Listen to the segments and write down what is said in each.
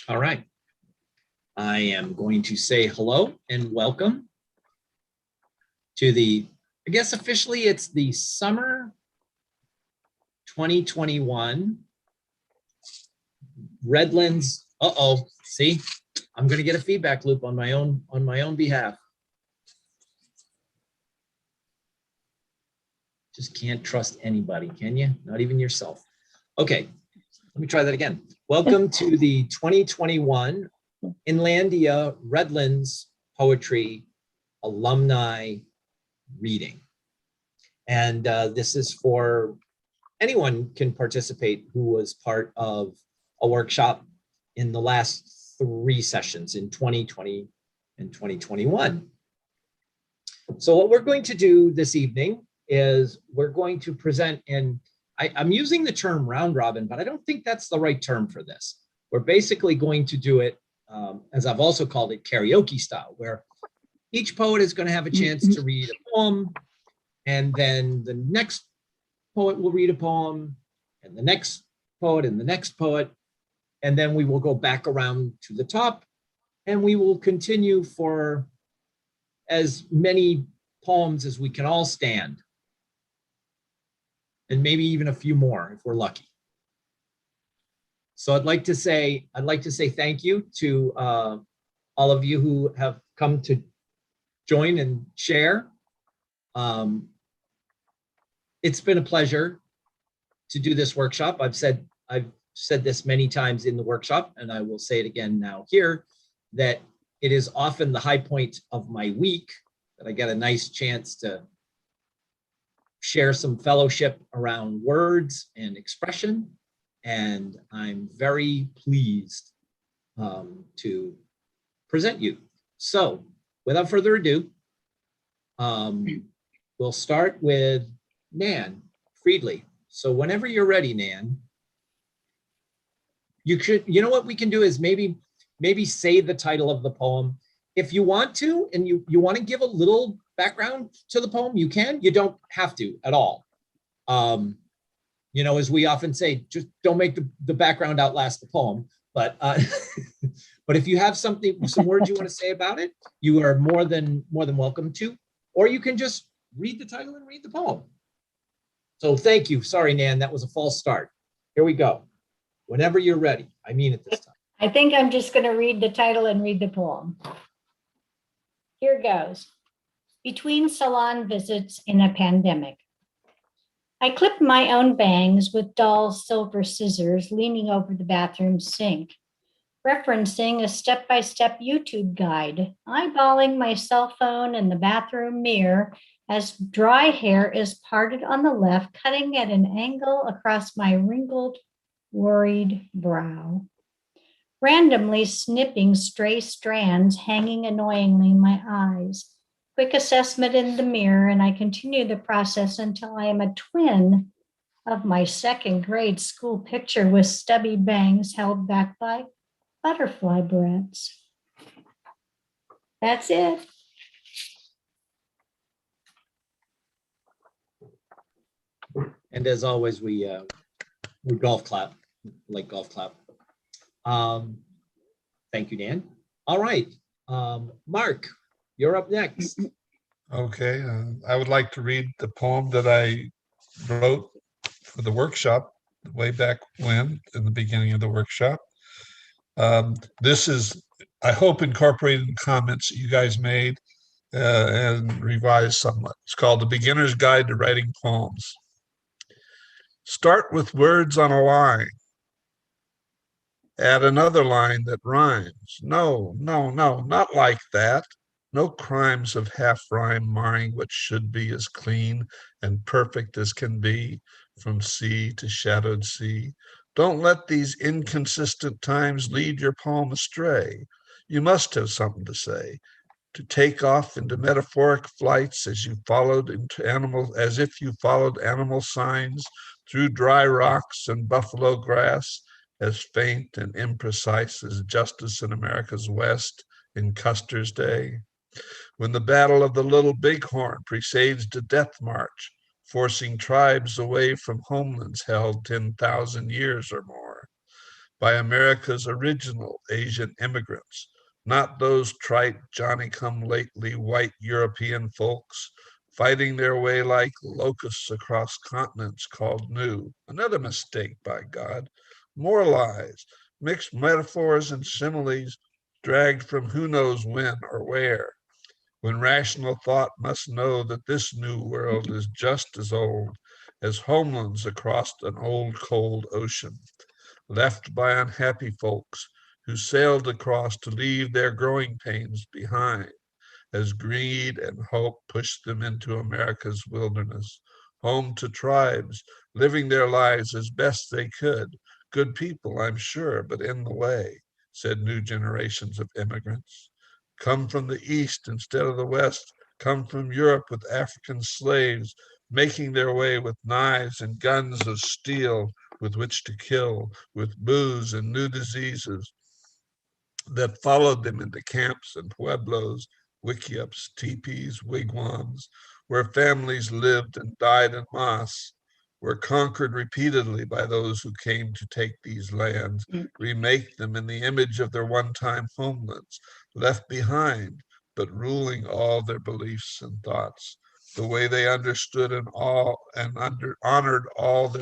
All right. I am going to say hello and welcome to I guess officially it's the summer 2021 Redlands. See, I'm going to get a feedback loop on my own behalf. Just can't trust anybody, can you? Not even yourself. Okay, let me try that again. Welcome to the 2021 Inlandia Redlands Poetry Alumni Reading. And this is for anyone can participate who was part of a workshop in the last 3 sessions in 2020 and 2021. So what we're going to do this evening is we're going to present in, I'm using the term round robin, but I don't think that's the right term for this. We're basically going to do it, as I've also called it, karaoke style, where each poet is going to have a chance to read a poem, and then the next poet will read a poem, and the next poet, and the next poet, and then we will go back around to the top, and we will continue for as many poems as we can all stand, and maybe even a few more if we're lucky. So I'd like to say thank you to all of you who have come to join and share. It's been a pleasure to do this workshop. I've said this many times in the workshop, and I will say it again now here, that it is often the high point of my week that I get a nice chance to share some fellowship around words and expression. And I'm very pleased to present you. So without further ado, we'll start with Nan Friedley. So whenever you're ready, Nan, you know what we can do is maybe say the title of the poem. If you want to, and you want to give a little background to the poem, you can. You don't have to at all. You know, as we often say, just don't make the background outlast the poem. But but if you have some words you want to say about it, you are more than welcome to. Or you can just read the title and read the poem. So thank you. Sorry, Nan, that was a false start. Here we go. Whenever you're ready. I mean it this time. I think I'm just going to read the title and read the poem. Here goes. Between salon visits in a pandemic. I clipped my own bangs with dull silver scissors leaning over the bathroom sink, referencing a step-by-step YouTube guide, eyeballing my cell phone in the bathroom mirror as dry hair is parted on the left, cutting at an angle across my wrinkled, worried brow. Randomly snipping stray strands hanging annoyingly in my eyes. Quick assessment in the mirror, and I continue the process until I am a twin of my 2nd grade school picture with stubby bangs held back by butterfly breads. That's it. And as always, we golf clap, like golf clap. Thank you, Dan. All right, Mark, you're up next. Okay, I would like to read the poem that I wrote for the workshop way back when, in the beginning of the workshop. This is, I hope, incorporated in comments that you guys made and revised somewhat. It's called The Beginner's Guide to Writing Poems. Start with words on a line. Add another line that rhymes. No, not like that. No crimes of half rhyme marring what should be as clean and perfect as can be, from sea to shadowed sea. Don't let these inconsistent times lead your poem astray. You must have something to say, to take off into metaphoric flights as if you followed animal signs through dry rocks and buffalo grass, as faint and imprecise as justice in America's West in Custer's day. When the Battle of the Little Bighorn presaged a death march, forcing tribes away from homelands held 10,000 years or more. by America's original Asian immigrants, not those trite Johnny-come-lately white European folks fighting their way like locusts across continents called new. Another mistake, by God. More lies, mixed metaphors and similes dragged from who knows when or where, when rational thought must know that this new world is just as old as homelands across an old cold ocean, left by unhappy folks who sailed across to leave their growing pains behind, as greed and hope pushed them into America's wilderness, home to tribes living their lives as best they could. Good people, I'm sure, but in the way, said new generations of immigrants. Come from the East instead of the West, come from Europe with African slaves, making their way with knives and guns of steel with which to kill, with booze and new diseases that followed them into camps and pueblos, wickiups, teepees, wigwams, where families lived and died en masse, were conquered repeatedly by those who came to take these lands, remake them in the image of their one-time homelands, left behind, but ruling all their beliefs and thoughts, the way they understood honored all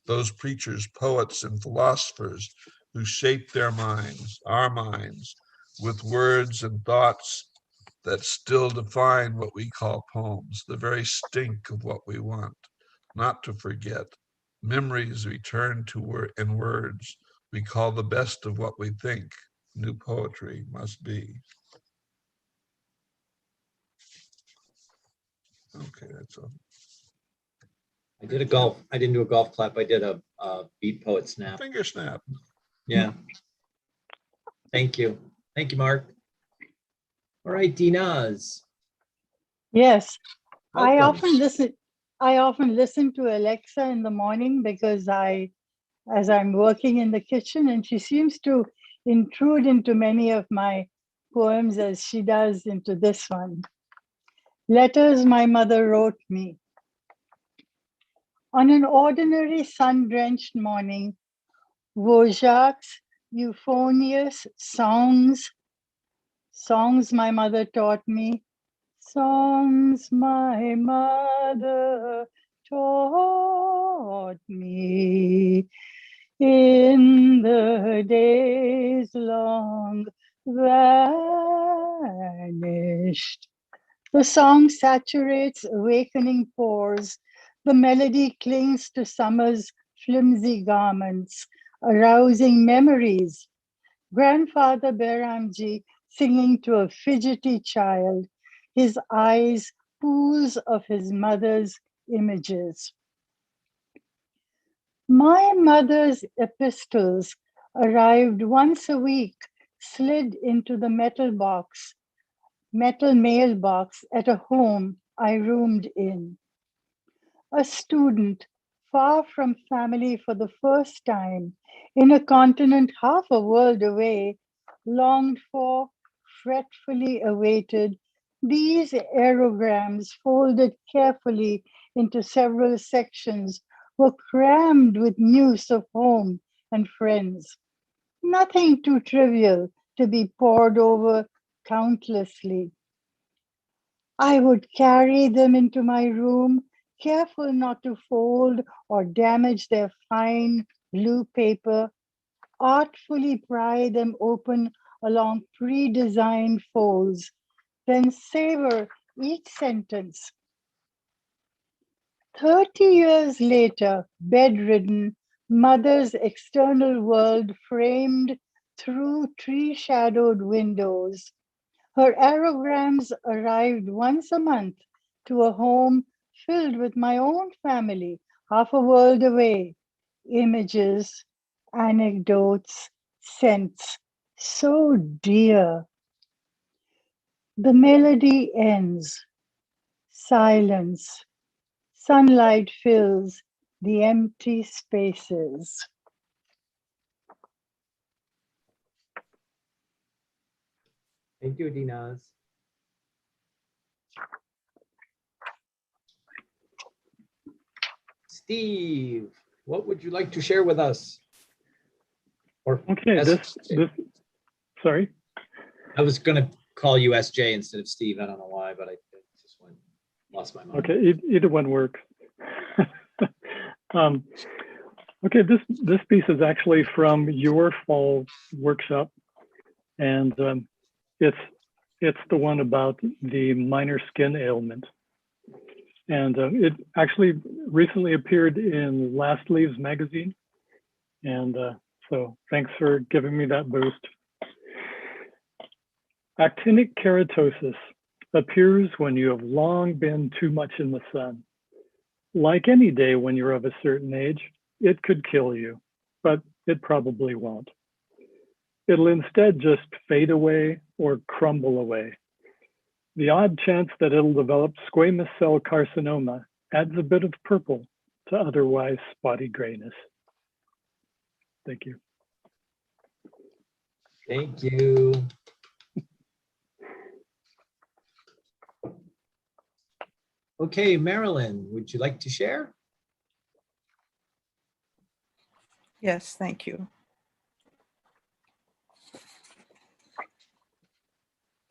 those preachers, poets, and philosophers who shaped their minds, our minds, with words and thoughts that still define what we call poems, the very stink of what we want. Not to forget, memories return to in words we call the best of what we think new poetry must be. Okay, that's all. I didn't do a golf clap. I did a beat poet snap. Finger snap. Yeah. Thank you. Thank you, Mark. All right, Dinaz. Yes, I Welcome. often listen to Alexa in the morning because as I'm working in the kitchen, and she seems to intrude into many of my poems as she does into this one. Letters my mother wrote me. On an ordinary sun-drenched morning, Wvojak's euphonious songs my mother taught me, songs my mother taught me in the days long vanished. The song saturates awakening pores. The melody clings to summer's flimsy garments, arousing memories. Grandfather Beramji singing to a fidgety child, his eyes pools of his mother's images. My mother's epistles arrived once a week, slid into the metal mailbox at a home I roomed in. A student, far from family for the first time, in a continent half a world away, longed for, fretfully awaited, these aerograms folded carefully into several sections were crammed with news of home and friends. Nothing too trivial to be pored over countlessly. I would carry them into my room, careful not to fold or damage their fine blue paper, artfully pry them open along pre-designed folds, then savor each sentence. 30 years later, bedridden, mother's external world framed through tree-shadowed windows. Her aerograms arrived once a month to a home filled with my own family, half a world away. Images, anecdotes, scents, so dear. The melody ends. Silence. Sunlight fills the empty spaces. Thank you, Dinaz. Steve, what would you like to share with us? Or Okay, sorry. I was going to call you SJ instead of Steve. I don't know why, but I just lost my mind. Okay, either one works. Okay, this piece is actually from your fall workshop, and it's the one about the minor skin ailment, and it actually recently appeared in Last Leaves magazine, and so thanks for giving me that boost. Actinic keratosis appears when you have long been too much in the sun. Like any day when you're of a certain age, it could kill you, but it probably won't. It'll instead just fade away or crumble away. The odd chance that it'll develop squamous cell carcinoma adds a bit of purple to otherwise spotty grayness. Thank you. Thank you. Okay, Marilyn, would you like to share? Yes, thank you.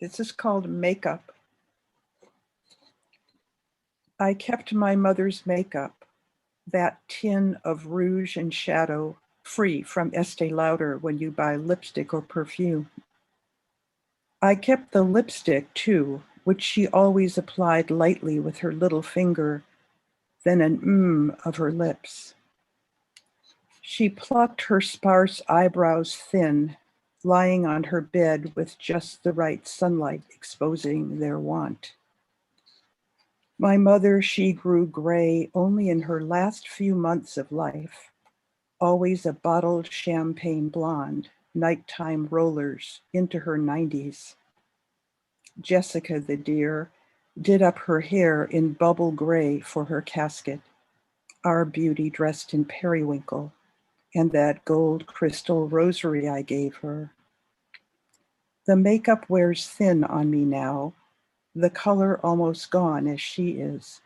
This is called Makeup. I kept my mother's makeup, that tin of rouge and shadow, free from Estee Lauder when you buy lipstick or perfume. I kept the lipstick too, which she always applied lightly with her little finger, then an of her lips. She plucked her sparse eyebrows thin, lying on her bed with just the right sunlight exposing their want. My mother, she grew gray only in her last few months of life, always a bottled champagne blonde, nighttime rollers into her 90s. Jessica, the dear, did up her hair in bubble gray for her casket, our beauty dressed in periwinkle, and that gold crystal rosary I gave her. The makeup wears thin on me now, the color almost gone as she is.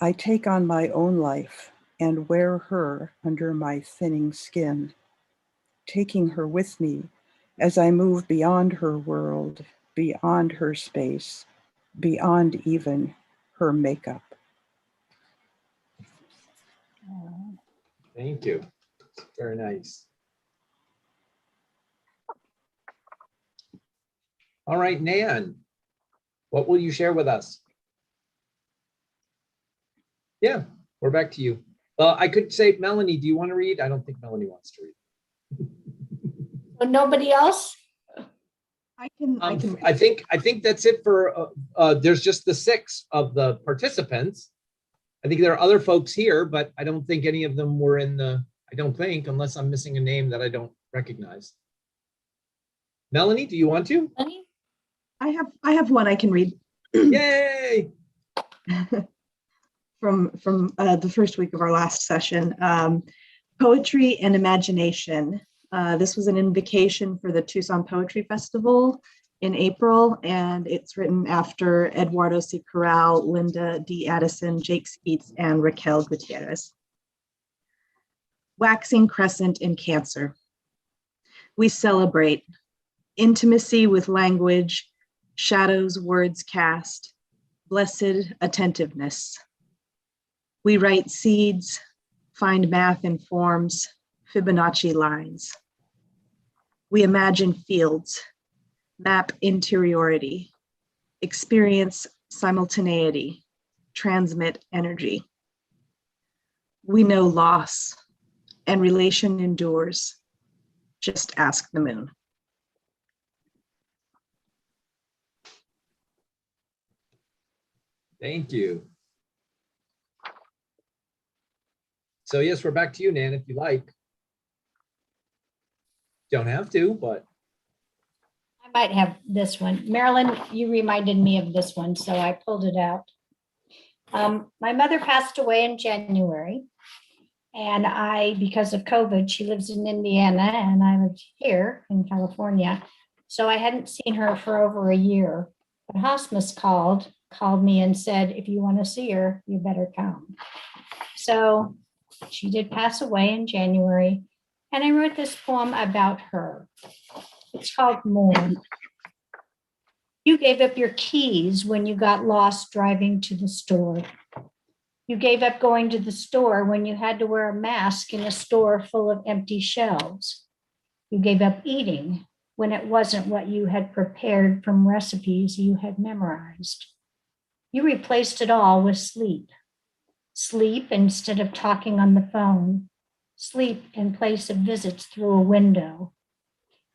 I take on my own life and wear her under my thinning skin, taking her with me as I move beyond her world, beyond her space, beyond even her makeup. Thank you. Very nice. All right, Nan, what will you share with us? Yeah, we're back to you. I could say, Melanie, do you want to read? I don't think Melanie wants to read. But nobody else? I can I think that's it for, there's just the 6 of the participants. I think there are other folks here, but I don't think any of them were in the, I don't think, unless I'm missing a name that I don't recognize. Melanie, do you want to? I have one I can read. Yay! from the first week of our last session. Poetry and Imagination. This was an invocation for the Tucson Poetry Festival in April, and it's written after Eduardo C. Corral, Linda D. Addison, Jake Skeets, and Raquel Gutierrez. Waxing crescent in Cancer. We celebrate intimacy with language, shadows words cast, blessed attentiveness. We write seeds, find math in forms, Fibonacci lines. We imagine fields, map interiority, experience simultaneity, transmit energy. We know loss and relation endures. Just ask the moon. Thank you. So yes, we're back to you, Nan, if you like. Don't have to, but. I might have this one. Marilyn, you reminded me of this one, so I pulled it out. My mother passed away in January, and because of COVID, she lives in Indiana, and I lived here in California. So I hadn't seen her for over a year. But hospice called me and said, if you want to see her, you better come. So she did pass away in January. And I wrote this poem about her. It's called More. You gave up your keys when you got lost driving to the store. You gave up going to the store when you had to wear a mask in a store full of empty shelves. You gave up eating when it wasn't what you had prepared from recipes you had memorized. You replaced it all with sleep. Sleep instead of talking on the phone. Sleep in place of visits through a window.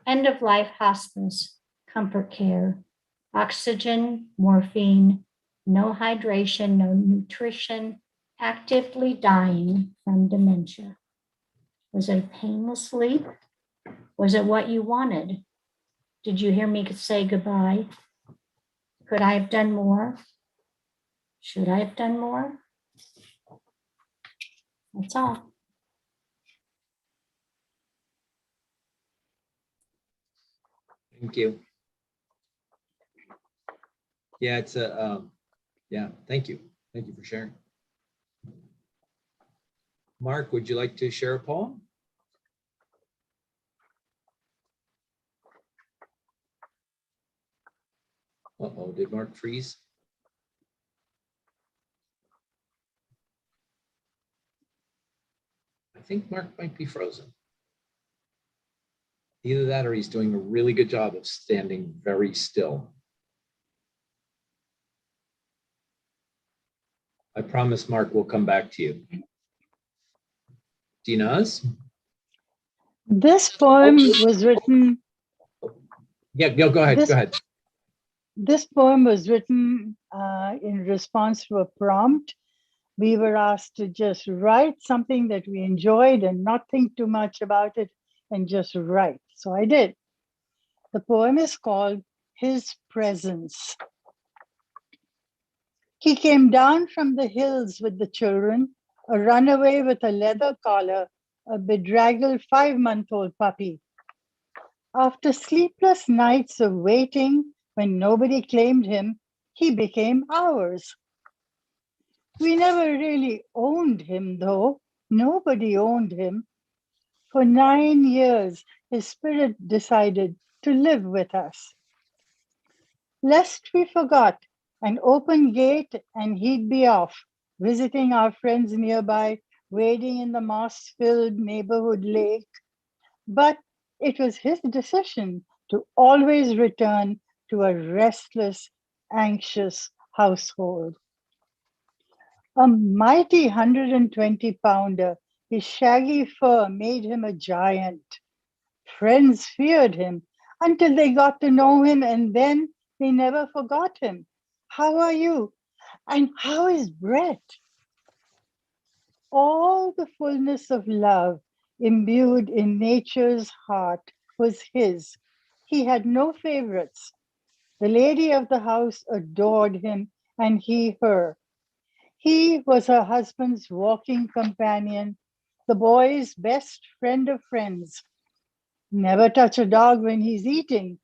End of life hospice, comfort care, oxygen, morphine, no hydration, no nutrition, actively dying from dementia. Was it a painless sleep? Was it what you wanted? Did you hear me say goodbye? Could I have done more? Should I have done more? That's all. Thank you. Yeah, it's a, yeah, thank you. Thank you for sharing. Mark, would you like to share a poem? Uh-oh, did Mark freeze? I think Mark might be frozen. Either that or he's doing a really good job of standing very still. I promise, Mark, we'll come back to you. Dinaz? This poem was written. Yeah, go ahead, go ahead. This poem was written in response to a prompt. We were asked to just write something that we enjoyed and not think too much about it and just write. So I did. The poem is called His Presence. He came down from the hills with the children, a runaway with a leather collar, a bedraggled 5-month-old puppy. After sleepless nights of waiting when nobody claimed him, he became ours. We never really owned him, though. Nobody owned him. For 9 years, his spirit decided to live with us. Lest we forgot, an open gate and he'd be off, visiting our friends nearby, wading in the moss-filled neighborhood lake. But it was his decision to always return to a restless, anxious household. A mighty 120-pounder, his shaggy fur made him a giant. Friends feared him until they got to know him, and then they never forgot him. How are you? And how is Brett? All the fullness of love imbued in nature's heart was his. He had no favorites. The lady of the house adored him, and he her. He was her husband's walking companion, the boy's best friend of friends. Never touch a dog when he's eating.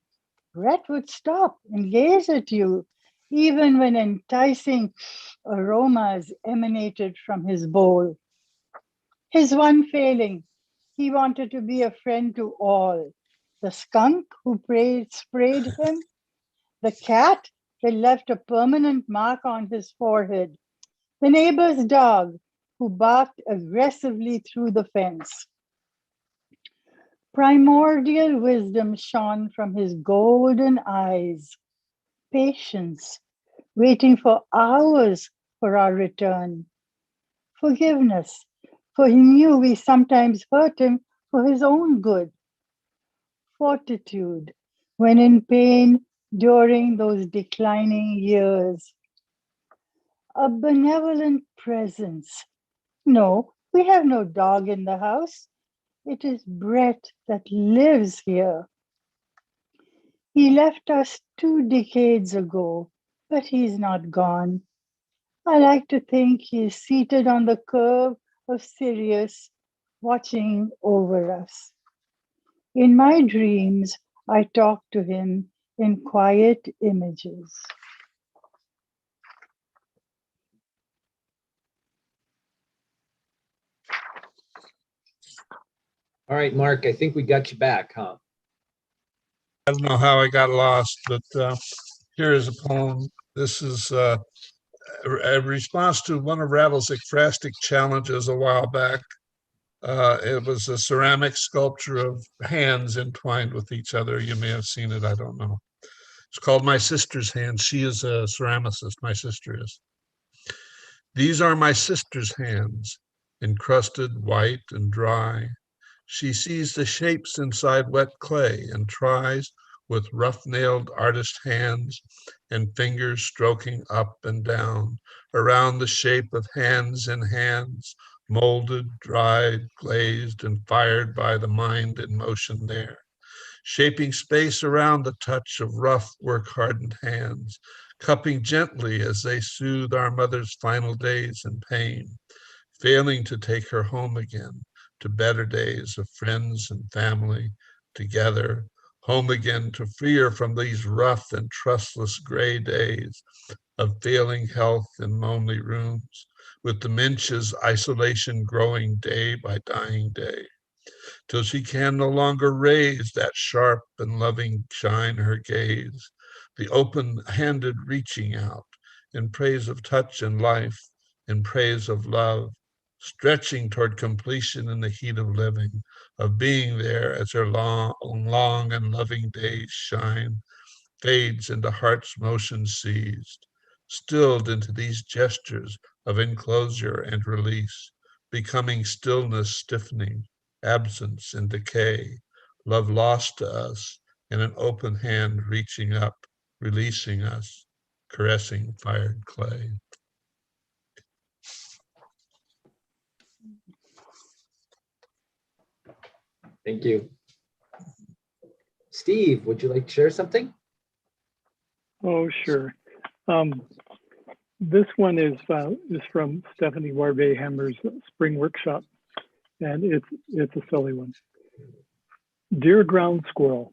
Brett would stop and gaze at you, even when enticing aromas emanated from his bowl. His one failing, he wanted to be a friend to all. The skunk who sprayed him, the cat that left a permanent mark on his forehead, the neighbor's dog who barked aggressively through the fence. Primordial wisdom shone from his golden eyes. Patience, waiting for hours for our return. Forgiveness, for he knew we sometimes hurt him for his own good. Fortitude, when in pain during those declining years. A benevolent presence. No, we have no dog in the house. It is Brett that lives here. He left us 2 decades ago, but he's not gone. I like to think he's seated on the curve of Sirius, watching over us. In my dreams, I talk to him in quiet images. All right, Mark, I think we got you back, huh? I don't know how I got lost, but here is a poem. This is a response to one of Rattle's ekphrastic challenges a while back. It was a ceramic sculpture of hands entwined with each other. You may have seen it, I don't know. It's called My Sister's Hands. She is a ceramicist, my sister is. These are my sister's hands, encrusted, white, and dry. She sees the shapes inside wet clay and tries with rough-nailed artist hands and fingers stroking up and down around the shape of hands in hands, molded, dried, glazed, and fired by the mind in motion there, shaping space around the touch of rough, work-hardened hands, cupping gently as they soothe our mother's final days in pain, failing to take her home again to better days of friends and family together, home again to free her from these rough and trustless gray days of failing health in lonely rooms, with dementia's isolation growing day by dying day, till she can no longer raise that sharp and loving shine her gaze, the open-handed reaching out in praise of touch and life, in praise of love, stretching toward completion in the heat of living, of being there as her long and loving days shine, fades into heart's motion seized, stilled into these gestures of enclosure and release, becoming stillness stiffening, absence and decay, love lost to us, and an open hand reaching up, releasing us, caressing fired clay. Thank you. Steve, would you like to share something? Oh, sure. This one is from Stephanie Warbe-Hammer's Spring Workshop, and it's a silly one. Dear Ground Squirrel,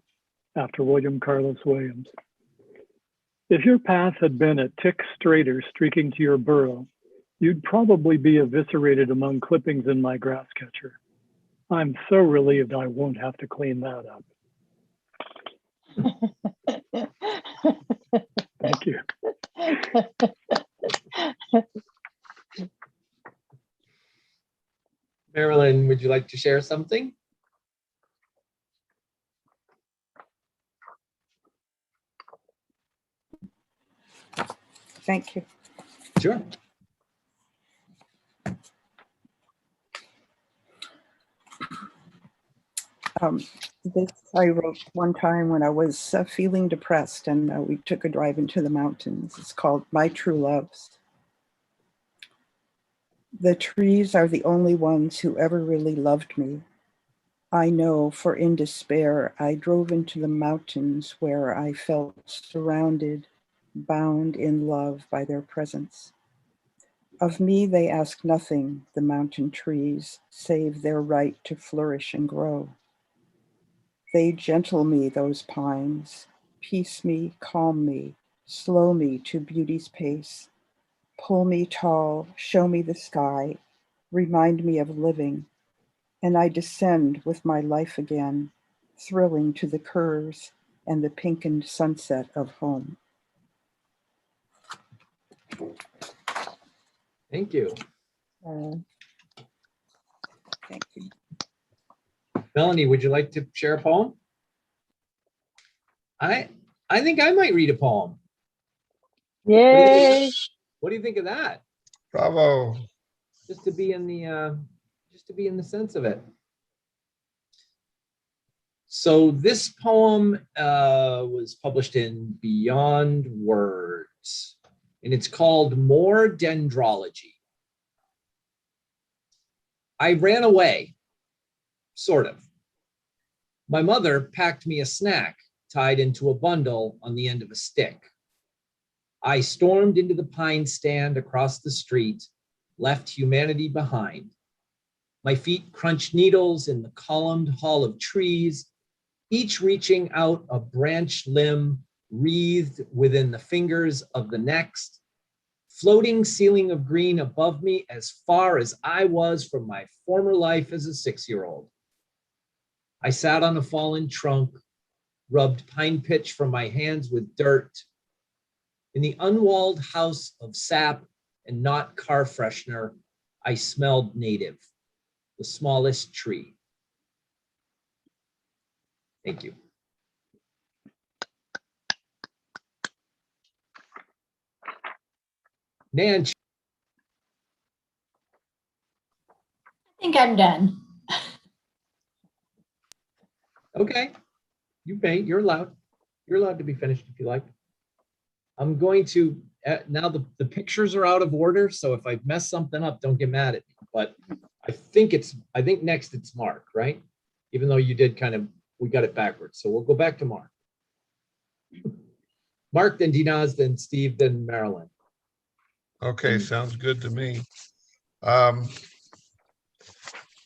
after William Carlos Williams. If your path had been a tick straighter streaking to your burrow, you'd probably be eviscerated among clippings in my grass catcher. I'm so relieved I won't have to clean that up. Thank you. Marilyn, would you like to share something? Thank you. Sure. This I wrote one time when I was feeling depressed, and we took a drive into the mountains. It's called My True Loves. The trees are the only ones who ever really loved me. I know, for in despair, I drove into the mountains where I felt surrounded, bound in love by their presence. Of me they ask nothing, the mountain trees, save their right to flourish and grow. They gentle me, those pines, peace me, calm me, slow me to beauty's pace, pull me tall, show me the sky, remind me of living, and I descend with my life again, thrilling to the curves and the pinkened sunset of home. Thank you. Thank you. Melanie, would you like to share a poem? I think I might read a poem. Yay! What do you think of that? Bravo. Just to be in the sense of it. So this poem was published in Beyond Words, and it's called More Dendrology. I ran away, sort of. My mother packed me a snack tied into a bundle on the end of a stick. I stormed into the pine stand across the street, left humanity behind. My feet crunched needles in the columned hall of trees, each reaching out a branched limb wreathed within the fingers of the next, floating ceiling of green above me as far as I was from my former life as a 6-year-old. I sat on a fallen trunk, rubbed pine pitch from my hands with dirt. In the unwalled house of sap and not car freshener, I smelled native, the smallest tree. Thank you. Nan, I think I'm done. okay, you may, you're allowed. You're allowed to be finished if you like. I'm going to, now the pictures are out of order, so if I mess something up, don't get mad at me. But I think next it's Mark, right? Even though you did kind of, we got it backwards. So we'll go back to Mark. Mark, then Dinaz, then Steve, then Marilyn. Okay, sounds good to me.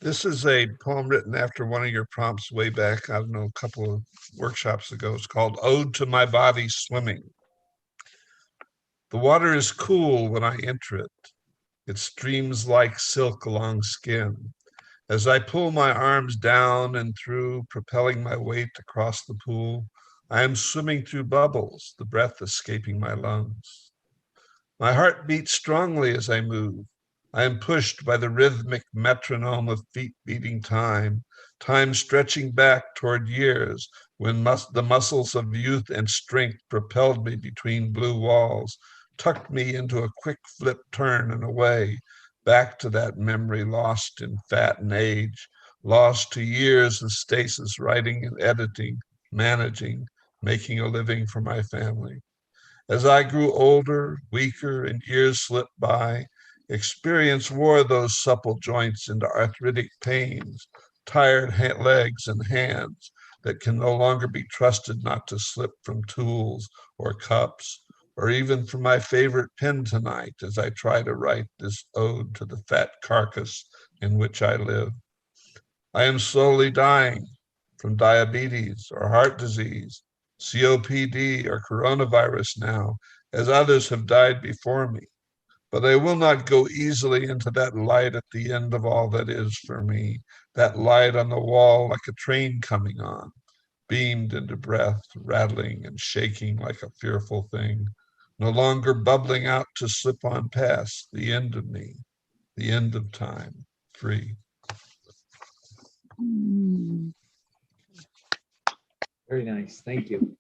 This is a poem written after one of your prompts way back, I don't know, a couple of workshops ago. It's called Ode to My Body Swimming. The water is cool when I enter it. It streams like silk along skin. As I pull my arms down and through, propelling my weight across the pool, I am swimming through bubbles, the breath escaping my lungs. My heart beats strongly as I move. I am pushed by the rhythmic metronome of feet beating time, time stretching back toward years when the muscles of youth and strength propelled me between blue walls, tucked me into a quick flip turn and away, back to that memory lost in fat and age, lost to years of stasis, writing and editing, managing, making a living for my family. As I grew older, weaker, and years slipped by, experience wore those supple joints into arthritic pains, tired legs and hands that can no longer be trusted not to slip from tools or cups, or even from my favorite pen tonight as I try to write this ode to the fat carcass in which I live. I am slowly dying from diabetes or heart disease, COPD or coronavirus now, as others have died before me. But I will not go easily into that light at the end of all that is for me, that light on the wall like a train coming on, beamed into breath, rattling and shaking like a fearful thing, no longer bubbling out to slip on past the end of me, the end of time, free. Very nice, thank you.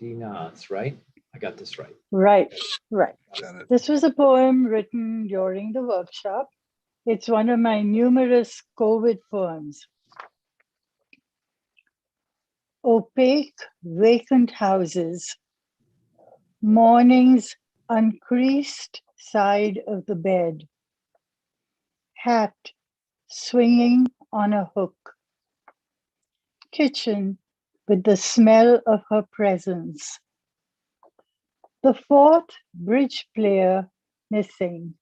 Dinaz, right? I got this right. Right. Got it. This was a poem written during the workshop. It's one of my numerous COVID poems. Opaque, vacant houses, morning's uncreased side of the bed, hat swinging on a hook, kitchen with the smell of her presence, the fourth bridge player missing,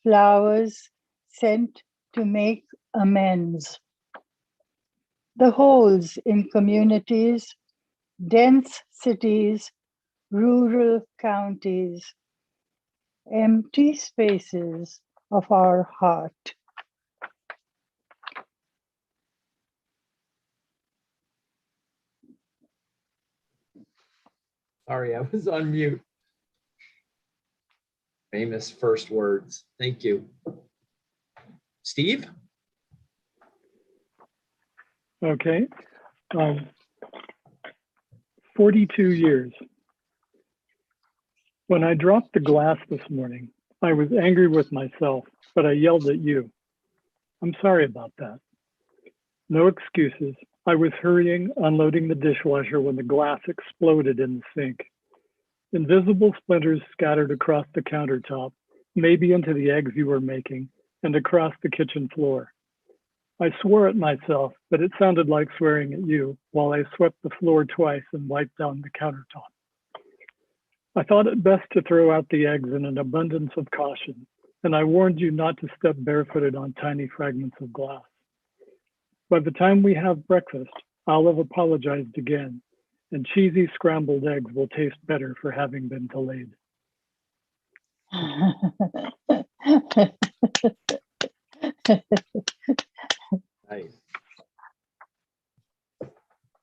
flowers sent to make amends, the holes in communities, dense cities, rural counties, empty spaces of our heart. Sorry, I was on mute. Famous first words. Thank you. Steve? Okay. 42 years. When I dropped the glass this morning, I was angry with myself, but I yelled at you. I'm sorry about that. No excuses. I was hurrying, unloading the dishwasher when the glass exploded in the sink. Invisible splinters scattered across the countertop, maybe into the eggs you were making, and across the kitchen floor. I swore at myself, but it sounded like swearing at you while I swept the floor twice and wiped down the countertop. I thought it best to throw out the eggs in an abundance of caution, and I warned you not to step barefooted on tiny fragments of glass. By the time we have breakfast, I'll have apologized again, and cheesy scrambled eggs will taste better for having been delayed. Nice.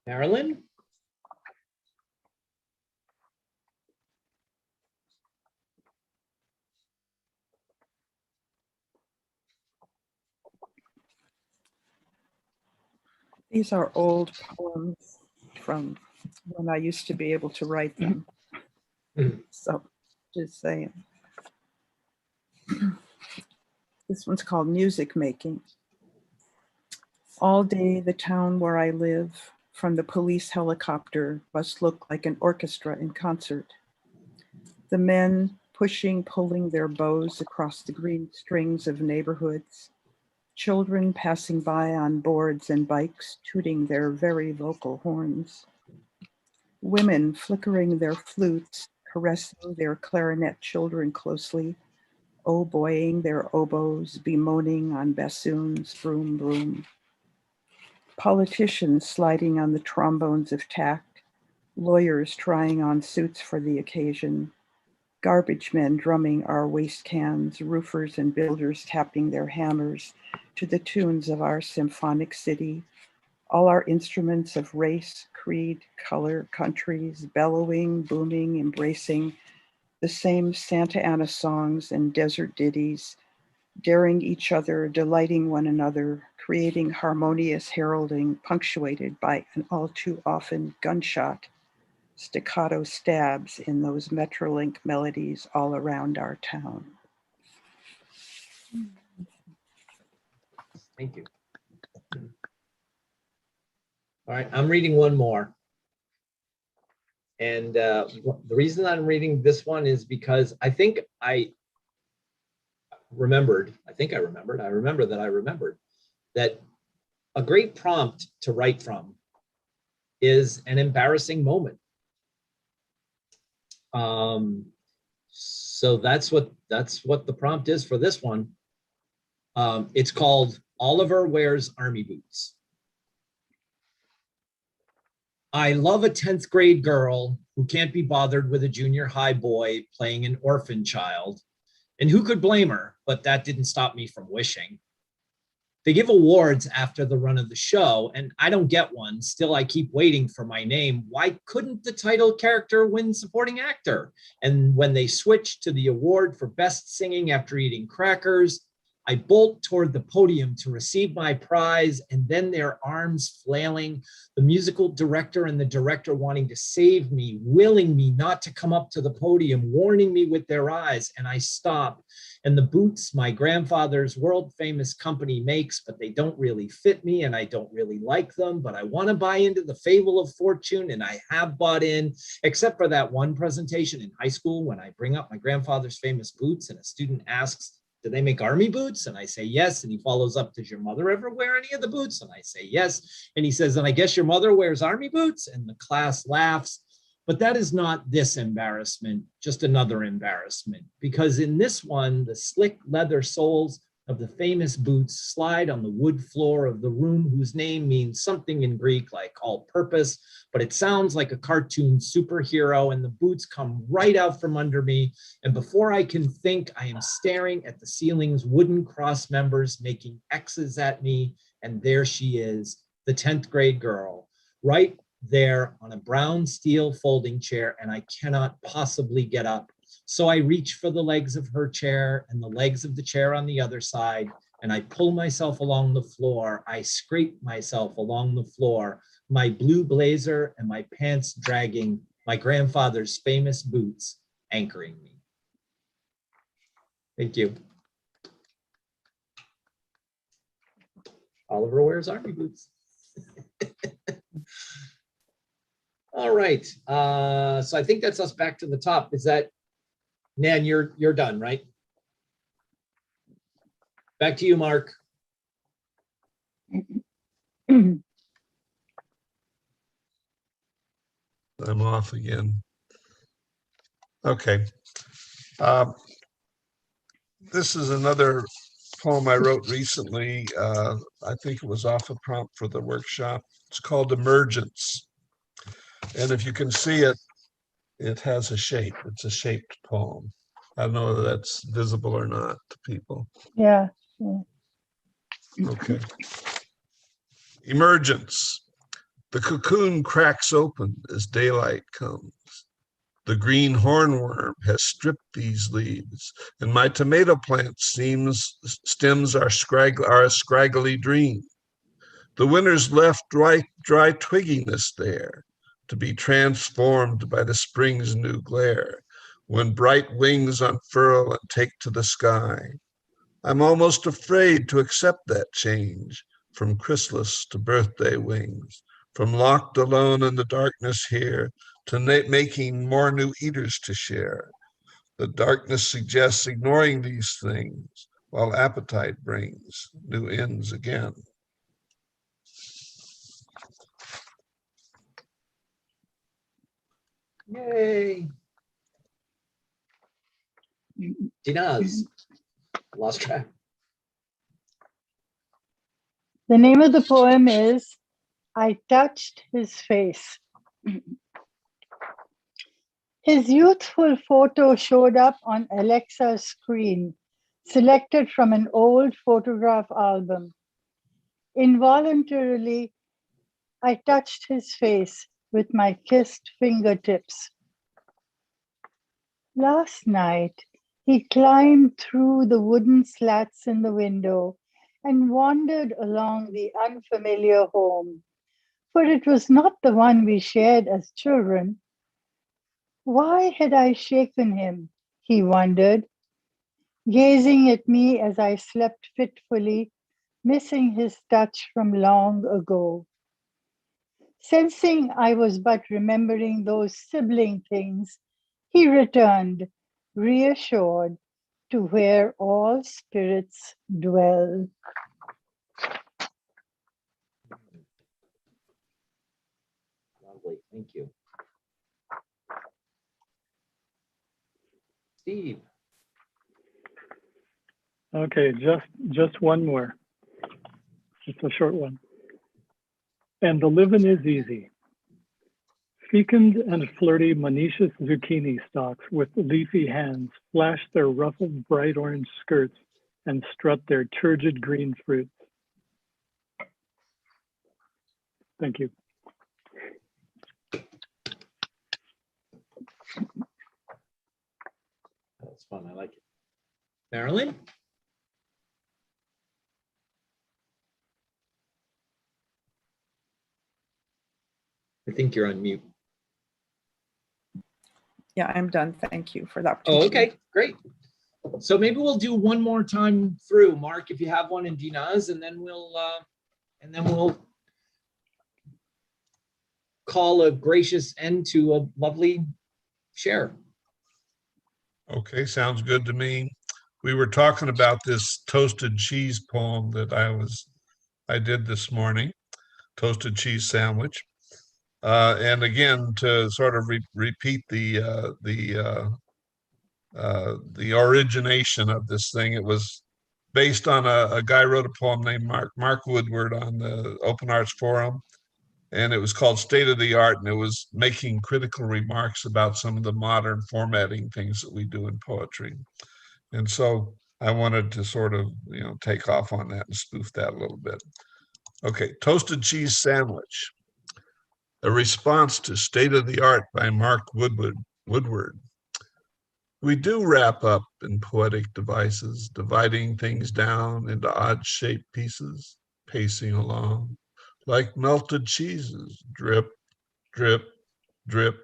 Marilyn? These are old poems from when I used to be able to write them. Mhm. So just saying. This one's called Music Making. All day, the town where I live, from the police helicopter, must look like an orchestra in concert. The men pushing, pulling their bows across the green strings of neighborhoods. Children passing by on boards and bikes, tooting their very vocal horns. Women flickering their flutes, caressing their clarinet children closely, oboeing their oboes, bemoaning on bassoons, broom, broom. Politicians sliding on the trombones of tact, lawyers trying on suits for the occasion, garbage men drumming our waste cans, roofers and builders tapping their hammers to the tunes of our symphonic city, all our instruments of race, creed, color, countries, bellowing, booming, embracing the same Santa Ana songs and desert ditties, daring each other, delighting one another, creating harmonious heralding punctuated by an all too often gunshot, staccato stabs in those Metrolink melodies all around our town. Thank you. All right, I'm reading one more. And the reason I'm reading this one is because I think I remember that a great prompt to write from is an embarrassing moment. So that's what the prompt is for this one. It's called Oliver Wears Army Boots. I love a 10th grade girl who can't be bothered with a junior high boy playing an orphan child. And who could blame her? But that didn't stop me from wishing. They give awards after the run of the show, and I don't get one. Still, I keep waiting for my name. Why couldn't the title character win supporting actor? And when they switch to the award for best singing after eating crackers, I bolt toward the podium to receive my prize, and then their arms flailing, the musical director and the director wanting to save me, willing me not to come up to the podium, warning me with their eyes, and I stop. And the boots my grandfather's world famous company makes, but they don't really fit me and I don't really like them, but I want to buy into the fable of fortune and I have bought in, except for that one presentation in high school when I bring up my grandfather's famous boots and a student asks, do they make army boots? And I say, yes. And he follows up, does your mother ever wear any of the boots? And I say, yes. And he says, and I guess your mother wears army boots? And the class laughs. But that is not this embarrassment, just another embarrassment. Because in this one, the slick leather soles of the famous boots slide on the wood floor of the room whose name means something in Greek like all-purpose, but it sounds like a cartoon superhero, and the boots come right out from under me. And before I can think, I am staring at the ceiling's wooden cross members making X's at me. And there she is, the 10th grade girl, right there on a brown steel folding chair, and I cannot possibly get up. So I reach for the legs of her chair and the legs of the chair on the other side, and I pull myself along the floor. I scrape myself along the floor, my blue blazer and my pants dragging, my grandfather's famous boots anchoring me. Thank you. Oliver wears army boots. All right, so I think that's us back to the top. Is that, Nan, you're done, right? Back to you, Mark. I'm off again. Okay. This is another poem I wrote recently. I think it was off a prompt for the workshop. It's called Emergence. And if you can see it, it has a shape. It's a shaped poem. I don't know whether that's visible or not to people. Yeah. Yeah. Okay. Emergence. The cocoon cracks open as daylight comes. The green hornworm has stripped these leaves, and my tomato plant stems are a scraggly dream. The winter's left dry twigginess there, to be transformed by the spring's new glare, when bright wings unfurl and take to the sky. I'm almost afraid to accept that change, from chrysalis to birthday wings, from locked alone in the darkness here to making more new eaters to share. The darkness suggests ignoring these things, while appetite brings new ends again. Yay. Dinaz, lost track. The name of the poem is I Touched His Face. His youthful photo showed up on Alexa's screen, selected from an old photograph album. Involuntarily, I touched his face with my kissed fingertips. Last night, he climbed through the wooden slats in the window and wandered along the unfamiliar home, for it was not the one we shared as children. Why had I shaken him, he wondered, gazing at me as I slept fitfully, missing his touch from long ago. Sensing I was but remembering those sibling things, he returned, reassured, to where all spirits dwell. Lovely, thank you. Steve. Okay, just one more. It's a short one. And the living is easy. Fecund and flirty monoecious zucchini stalks with leafy hands flash their ruffled bright orange skirts and strut their turgid green fruits. Thank you. That's fun, I like it. Marilyn? I think you're on mute. Yeah, I'm done. Thank you for the Oh, opportunity. okay, great. So maybe we'll do one more time through, Mark, if you have one in Dinaz, and then we'll call a gracious end to a lovely share. Okay, sounds good to me. We were talking about this toasted cheese poem that I did this morning, toasted cheese sandwich. And again, to sort of repeat the origination of this thing, it was based on a guy wrote a poem named Mark Woodward on the Open Arts Forum, and it was called State of the Art, and it was making critical remarks about some of the modern formatting things that we do in poetry. And so I wanted to sort of, take off on that and spoof that a little bit. Okay, toasted cheese sandwich. A response to State of the Art by Mark Woodward. We do wrap up in poetic devices, dividing things down into odd-shaped pieces, pacing along, like melted cheeses, drip, drip, drip,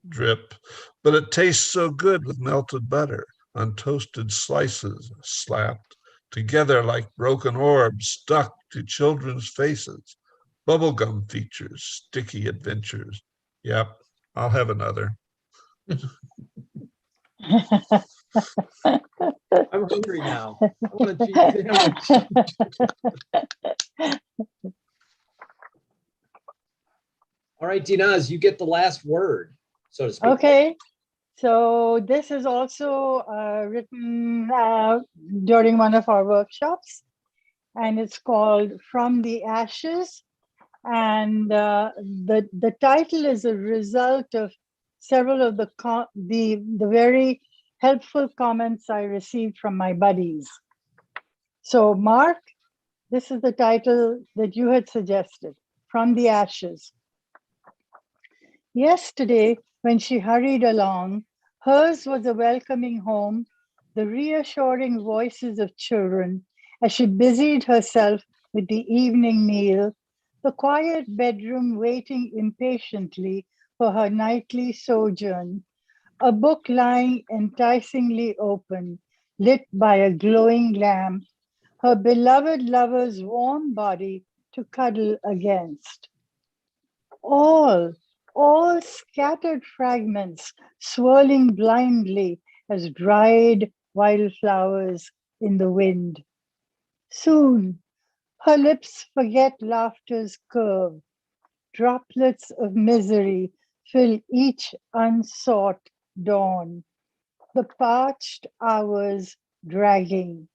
drip. But it tastes so good with melted butter on toasted slices, slapped together like broken orbs stuck to children's faces. Bubblegum features, sticky adventures. Yep, I'll have another. I'm hungry now. I want a cheese sandwich. All right, Dinaz, you get the last word, so to speak. Okay, so this is also written during one of our workshops, and it's called From the Ashes. And the title is a result of several of the very helpful comments I received from my buddies. So Mark, This is the title that you had suggested, From the Ashes. Yesterday, when she hurried along, hers was a welcoming home, the reassuring voices of children as she busied herself with the evening meal, the quiet bedroom waiting impatiently for her nightly sojourn, a book lying enticingly open, lit by a glowing lamp, her beloved lover's warm body to cuddle against. All, all scattered fragments swirling blindly as dried wildflowers in the wind. Soon, her lips forget laughter's curve. Droplets of misery fill each unsought dawn, the parched hours dragging.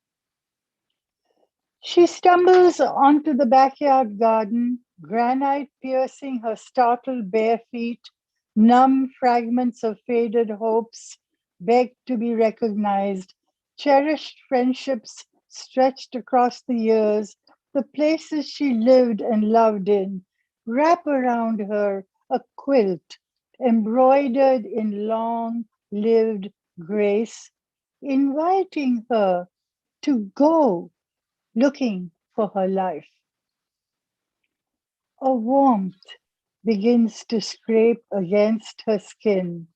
She stumbles onto the backyard garden, granite piercing her startled bare feet, numb fragments of faded hopes beg to be recognized, cherished friendships stretched across the years, the places she lived and loved in, wrap around her a quilt embroidered in long-lived grace, inviting her to go looking for her life. A warmth begins to scrape against her skin.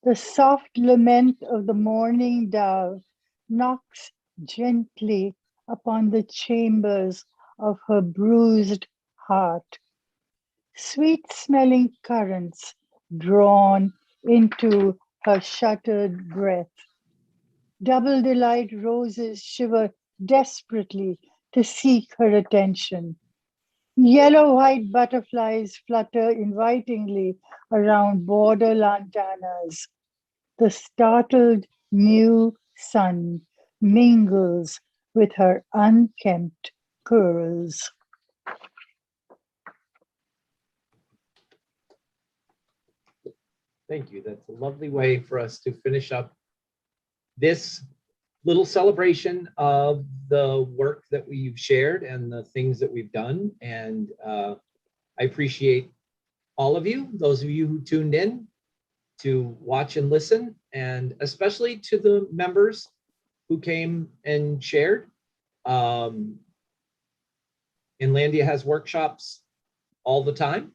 The soft lament of the morning dove knocks gently upon the chambers of her bruised heart. Sweet smelling currents drawn into her shuttered breath. Double delight roses shiver desperately to seek her attention. Yellow-white butterflies flutter invitingly around border lantanas. The startled new sun mingles with her unkempt curls. Thank you. That's a lovely way for us to finish up this little celebration of the work that we've shared and the things that we've done. And I appreciate all of you, those of you who tuned in to watch and listen, and especially to the members who came and shared. Inlandia has workshops all the time.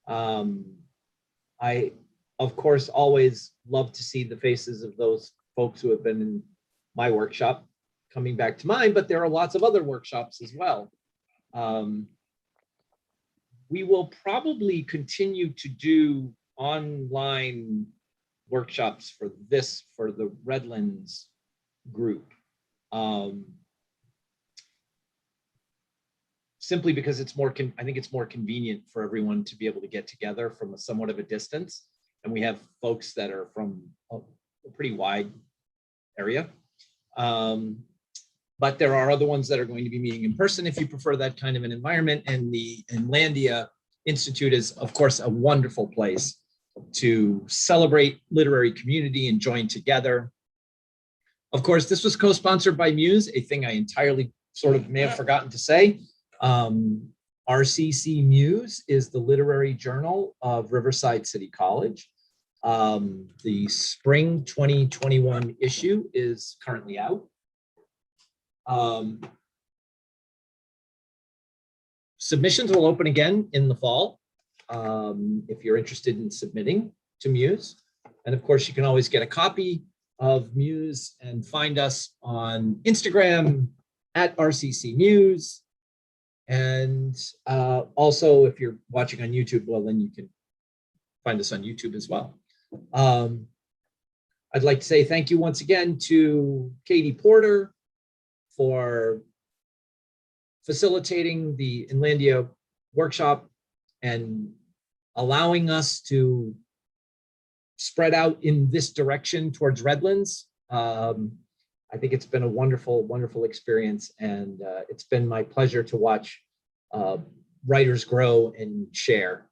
I, of course, always love to see the faces of those folks who have been in my workshop coming back to mine, but there are lots of other workshops as well. We will probably continue to do online workshops for the Redlands group. Simply because it's more, I think it's more convenient for everyone to be able to get together from somewhat of a distance. And we have folks that are from a pretty wide area. But there are other ones that are going to be meeting in person if you prefer that kind of an environment. And the Inlandia Institute is, of course, a wonderful place to celebrate literary community and join together. Of course, this was co-sponsored by Muse, a thing I entirely sort of may have forgotten to say. RCC Muse is the literary journal of Riverside City College. The spring 2021 issue is currently out. Submissions will open again in the fall if you're interested in submitting to Muse. And of course, you can always get a copy of Muse and find us on Instagram at RCC Muse. And also, if you're watching on YouTube, well, then you can find us on YouTube as well. I'd like to say thank you once again to Katie Porter for facilitating the Inlandia workshop and allowing us to spread out in this direction towards Redlands. I think it's been a wonderful, wonderful experience, and it's been my pleasure to watch writers grow and share.